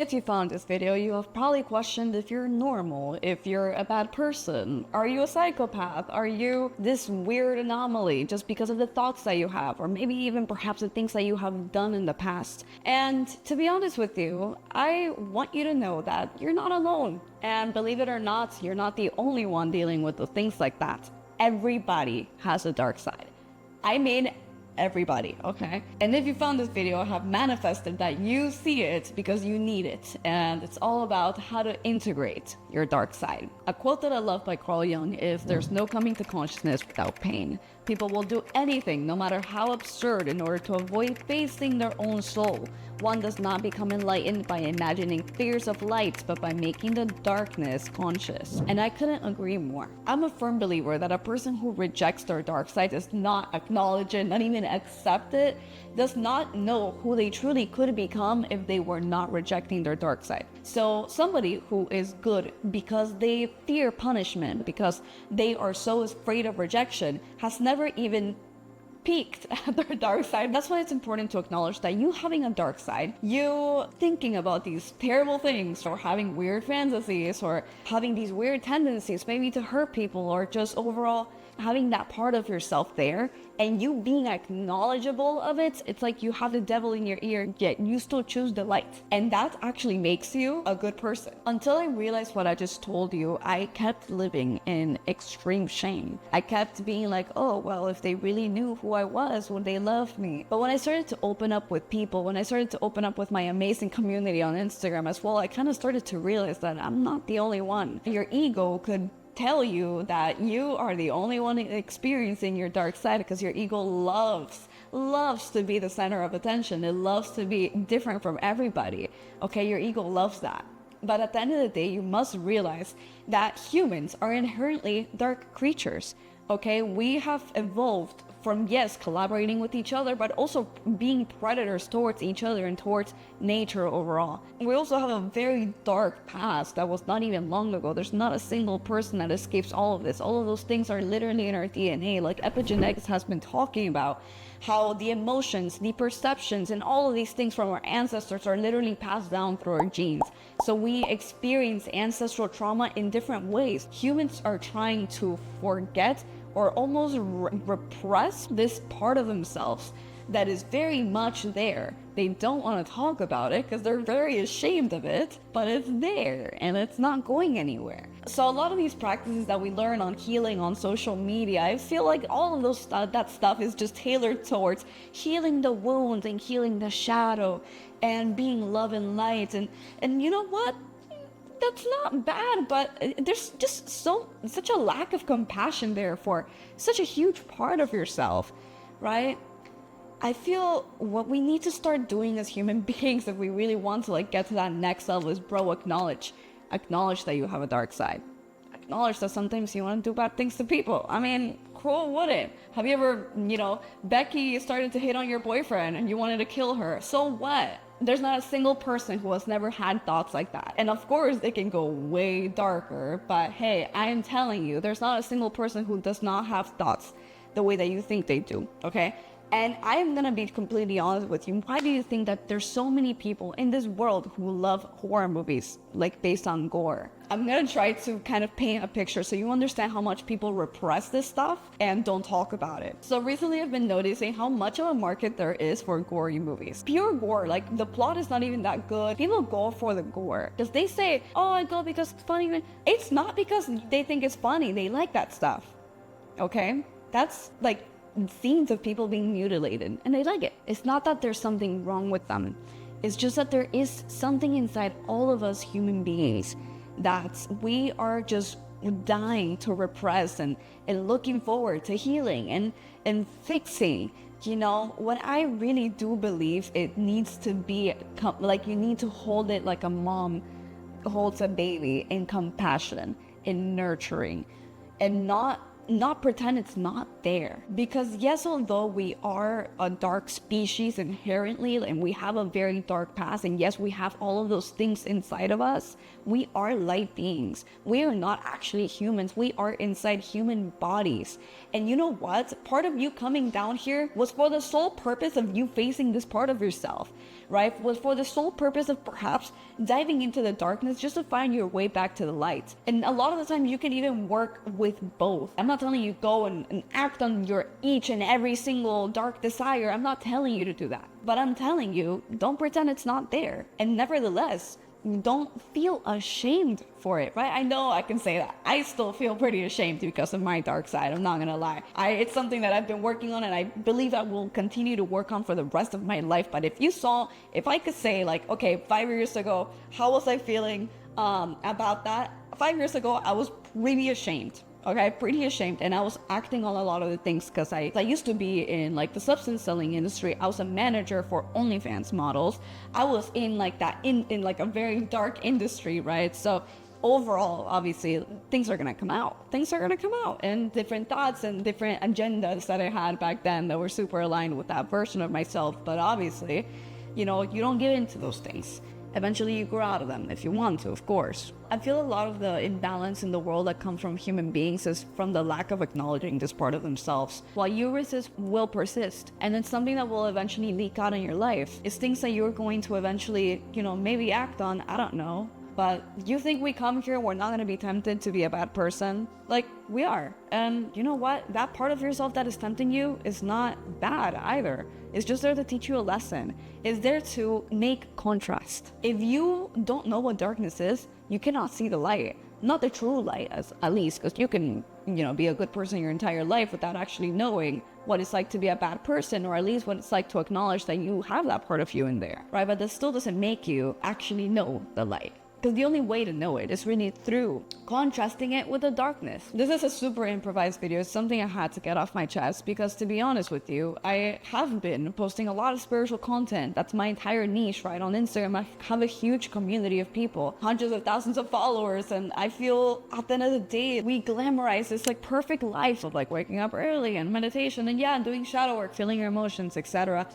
If you found this video, you have probably questioned if you're normal, if you're a bad person. Are you a psychopath? Are you this weird anomaly just because of the thoughts that you have? Or maybe even perhaps the things that you have done in the past. And to be honest with you, I want you to know that you're not alone. And believe it or not, you're not the only one dealing with the things like that. Everybody has a dark side. I mean, everybody, okay? And if you found this video, I have manifested that you see it because you need it, and it's all about how to integrate your dark side. A quote that I love by Carl Jung is, "There's no coming to consciousness without pain." People will do anything, no matter how absurd, in order to avoid facing their own soul. One does not become enlightened by imagining figures of light, but by making the darkness conscious. And I couldn't agree more. I'm a firm believer that a person who rejects their dark side, does not acknowledge it, not even accept it, does not know who they truly could become if they were not rejecting their dark side. So somebody who is good because they fear punishment, because they are so afraid of rejection, has never even peaked at their dark side. That's why it's important to acknowledge that you having a dark side, you thinking about these terrible things, or having weird fantasies, or having these weird tendencies maybe to hurt people, or just overall having that part of yourself there, and you being acknowledgeable of it, it's like you have the devil in your ear, yet you still choose the light. And that actually makes you a good person. Until I realized what I just told you, I kept living in extreme shame. I kept being like, oh, well, if they really knew who I was, would they love me? But when I started to open up with people, when I started to open up with my amazing community on Instagram as well, I kind of started to realize that I'm not the only one. Your ego could tell you that you are the only one experiencing your dark side, because your ego loves to be the center of attention. It loves to be different from everybody. Okay, your ego loves that. But at the end of the day, you must realize that humans are inherently dark creatures. Okay, we have evolved from, yes, collaborating with each other, but also being predators towards each other and towards nature overall. We also have a very dark past that was not even long ago. There's not a single person that escapes all of this. All of those things are literally in our DNA. Like epigenetics has been talking about how the emotions, the perceptions, and all of these things from our ancestors are literally passed down through our genes. So we experience ancestral trauma in different ways. Humans are trying to forget or almost repress this part of themselves that is very much there. They don't want to talk about it because they're very ashamed of it, but it's there and it's not going anywhere. So a lot of these practices that we learn on healing on social media, I feel like all of those that stuff is just tailored towards healing the wounds and healing the shadow and being love and light. And you know what? That's not bad, but there's just such a lack of compassion there for such a huge part of yourself, right? I feel what we need to start doing as human beings, if we really want to get to that next level, is, bro, acknowledge that you have a dark side. Acknowledge that sometimes you want to do bad things to people. I mean, cool, wouldn't? Have you ever, Becky started to hit on your boyfriend and you wanted to kill her? So what? There's not a single person who has never had thoughts like that. And of course, it can go way darker, but hey, I am telling you, there's not a single person who does not have thoughts the way that you think they do, okay? And I am gonna be completely honest with you. Why do you think that there's so many people in this world who love horror movies, based on gore? I'm gonna try to kind of paint a picture so you understand how much people repress this stuff and don't talk about it. So recently I've been noticing how much of a market there is for gory movies. Pure gore, the plot is not even that good. People go for the gore. Because they say, oh, I go because it's funny. It's not because they think it's funny. They like that stuff, okay? That's scenes of people being mutilated, and they like it. It's not that there's something wrong with them. It's just that there is something inside all of us human beings that we are just dying to repress and looking forward to healing and fixing. What I really do believe, it needs to be you need to hold it like a mom holds a baby, in compassion, in nurturing, and not pretend it's not there. Because yes, although we are a dark species inherently, and we have a very dark past, and yes, we have all of those things inside of us, we are light beings. We are not actually humans. We are inside human bodies. And you know what? Part of you coming down here was for the sole purpose of you facing this part of yourself, right? Was for the sole purpose of perhaps diving into the darkness just to find your way back to the light. And a lot of the time you can even work with both. I'm not telling you go and act on your each and every single dark desire. I'm not telling you to do that. But I'm telling you, don't pretend it's not there. And nevertheless, don't feel ashamed for it, right? I know I can say that. I still feel pretty ashamed because of my dark side. I'm not gonna lie. It's something that I've been working on, and I believe I will continue to work on for the rest of my life. But if I could say like, okay, 5 years ago, how was I feeling about that? 5 years ago, I was pretty ashamed. Okay, pretty ashamed, and I was acting on a lot of the things because I used to be in like the substance selling industry. I was a manager for OnlyFans models. I was in like that in like a very dark industry, right? So overall, obviously, things are gonna come out. Things are gonna come out, and different thoughts and different agendas that I had back then that were super aligned with that version of myself. But obviously, you don't give in to those things. Eventually you grow out of them if you want to, of course. I feel a lot of the imbalance in the world that comes from human beings is from the lack of acknowledging this part of themselves. While you resist will persist, and it's something that will eventually leak out in your life. It's things that you're going to eventually, maybe act on, I don't know. But you think we come here, we're not going to be tempted to be a bad person? Like, we are. And you know what? That part of yourself that is tempting you is not bad either. It's just there to teach you a lesson. It's there to make contrast. If you don't know what darkness is, you cannot see the light. Not the true light, at least, because you can, be a good person your entire life without actually knowing what it's like to be a bad person, or at least what it's like to acknowledge that you have that part of you in there, right? But that still doesn't make you actually know the light. Because the only way to know it is really through contrasting it with the darkness. This is a super improvised video. It's something I had to get off my chest because, to be honest with you, I have been posting a lot of spiritual content. That's my entire niche, right? On Instagram, I have a huge community of people, hundreds of thousands of followers. And I feel at the end of the day, we glamorize this like perfect life of like waking up early and meditation and doing shadow work, feeling your emotions, etc.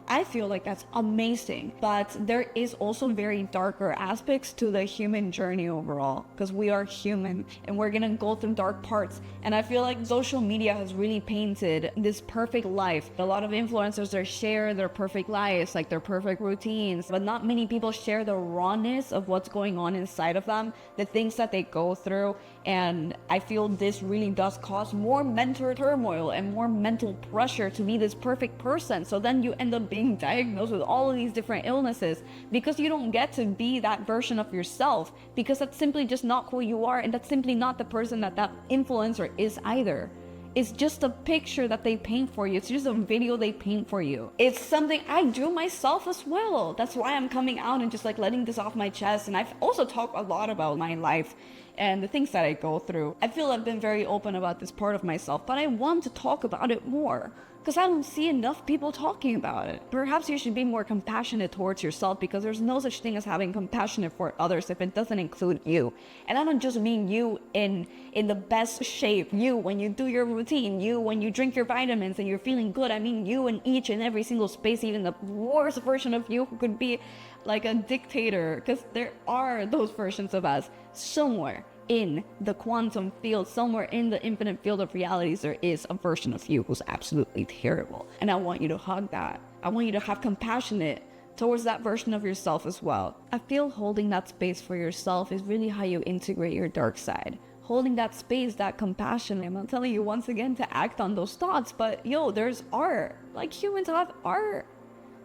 I feel like that's amazing. But there is also very darker aspects to the human journey overall, because we are human and we're gonna go through dark parts. And I feel like social media has really painted this perfect life. A lot of influencers, they share their perfect lives, like their perfect routines, but not many people share the rawness of what's going on inside of them, the things that they go through. And I feel this really does cause more mental turmoil and more mental pressure to be this perfect person. So then you end up being diagnosed with all of these different illnesses because you don't get to be that version of yourself, because that's simply just not who you are, and that's simply not the person that influencer is either. It's just a picture that they paint for you. It's just a video they paint for you. It's something I do myself as well. That's why I'm coming out and just like letting this off my chest. And I've also talked a lot about my life and the things that I go through. I feel I've been very open about this part of myself, but I want to talk about it more because I don't see enough people talking about it. Perhaps you should be more compassionate towards yourself, because there's no such thing as having compassion for others if it doesn't include you. And I don't just mean you in the best shape, you when you do your routine, you when you drink your vitamins and you're feeling good. I mean you in each and every single space, even the worst version of you who could be like a dictator, because there are those versions of us somewhere in the quantum field, somewhere in the infinite field of realities. There is a version of you who's absolutely terrible, and I want you to hug that. I want you to have compassion towards that version of yourself as well. I feel holding that space for yourself is really how you integrate your dark side. Holding that space, that compassion. I'm not telling you once again to act on those thoughts, but there's art. Like, humans have art.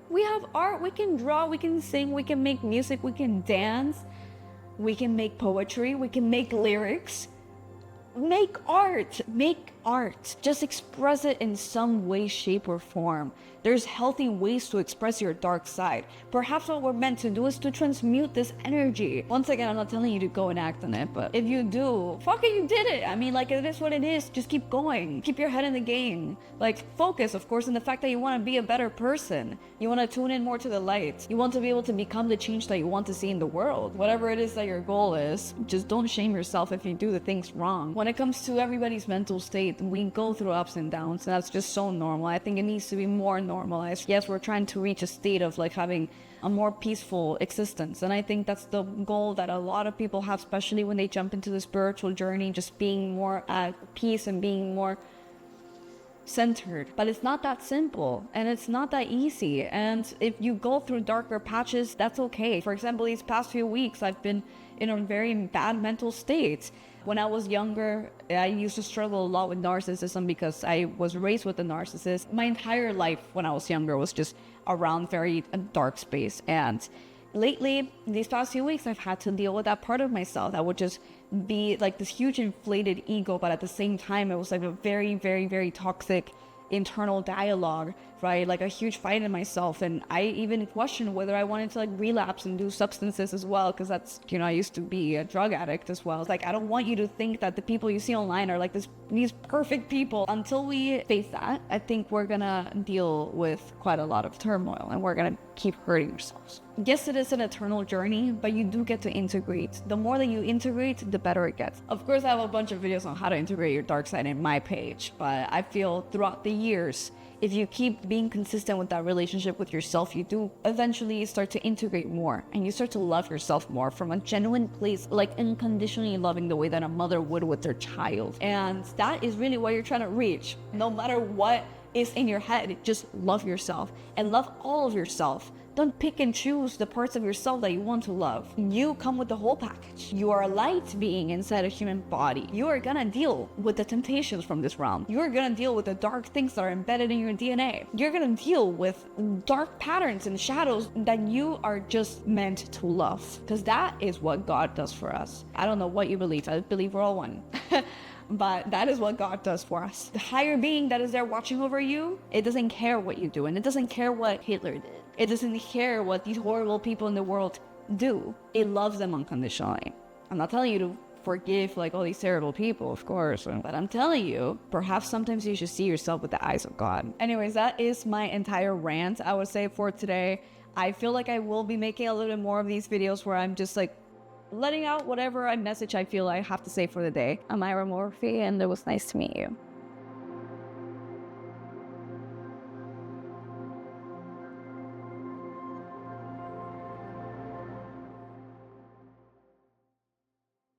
We have art. We can draw, we can sing, we can make music, we can dance, we can make poetry, we can make lyrics. Make art. Just express it in some way, shape, or form. There's healthy ways to express your dark side. Perhaps what we're meant to do is to transmute this energy. Once again, I'm not telling you to go and act on it, but if you do, fuck it, you did it. I mean, like, it is what it is. Just keep going. Keep your head in the game. Like, focus, of course, on the fact that you want to be a better person. You want to tune in more to the light. You want to be able to become the change that you want to see in the world. Whatever it is that your goal is, just don't shame yourself if you do the things wrong. When it comes to everybody's mental state, we go through ups and downs, and that's just so normal. I think it needs to be more normalized. Yes, we're trying to reach a state of like having a more peaceful existence, and I think that's the goal that a lot of people have, especially when they jump into the spiritual journey, just being more at peace and being more centered, but it's not that simple and it's not that easy. And if you go through darker patches, that's okay. For example, these past few weeks, I've been in a very bad mental state. When I was younger, I used to struggle a lot with narcissism because I was raised with a narcissist. My entire life when I was younger was just around very dark space. And lately, these past few weeks, I've had to deal with that part of myself that would just be like this huge inflated ego, but at the same time, it was like a very, very, very toxic internal dialogue, right? Like a huge fight in myself. And I even questioned whether I wanted to like relapse and do substances as well, because that's, you know, I used to be a drug addict as well. It's like, I don't want you to think that the people you see online are like these perfect people. Until we face that, I think we're gonna deal with quite a lot of turmoil and we're gonna keep hurting ourselves. Yes, it is an eternal journey, but you do get to integrate. The more that you integrate, the better it gets. Of course, I have a bunch of videos on how to integrate your dark side in my page, but I feel throughout the years, if you keep being consistent with that relationship with yourself, you do eventually start to integrate more and you start to love yourself more from a genuine place, like unconditionally loving the way that a mother would with their child. And that is really what you're trying to reach. No matter what is in your head, just love yourself and love all of yourself. Don't pick and choose the parts of yourself that you want to love. You come with the whole package. You are a light being inside a human body. You are gonna deal with the temptations from this realm. You're gonna deal with the dark things that are embedded in your DNA. You're gonna deal with dark patterns and shadows that you are just meant to love. Because that is what God does for us. I don't know what you believe. I believe we're all one. But that is what God does for us. The higher being that is there watching over you, it doesn't care what you do, and it doesn't care what Hitler did. It doesn't care what these horrible people in the world do. It loves them unconditionally. I'm not telling you to forgive like all these terrible people, of course, but I'm telling you, perhaps sometimes you should see yourself with the eyes of God. Anyways, that is my entire rant, I would say, for today. I feel like I will be making a little bit more of these videos where I'm just like letting out whatever message I feel I have to say for the day. I'm Ira Morphy, and it was nice to meet you.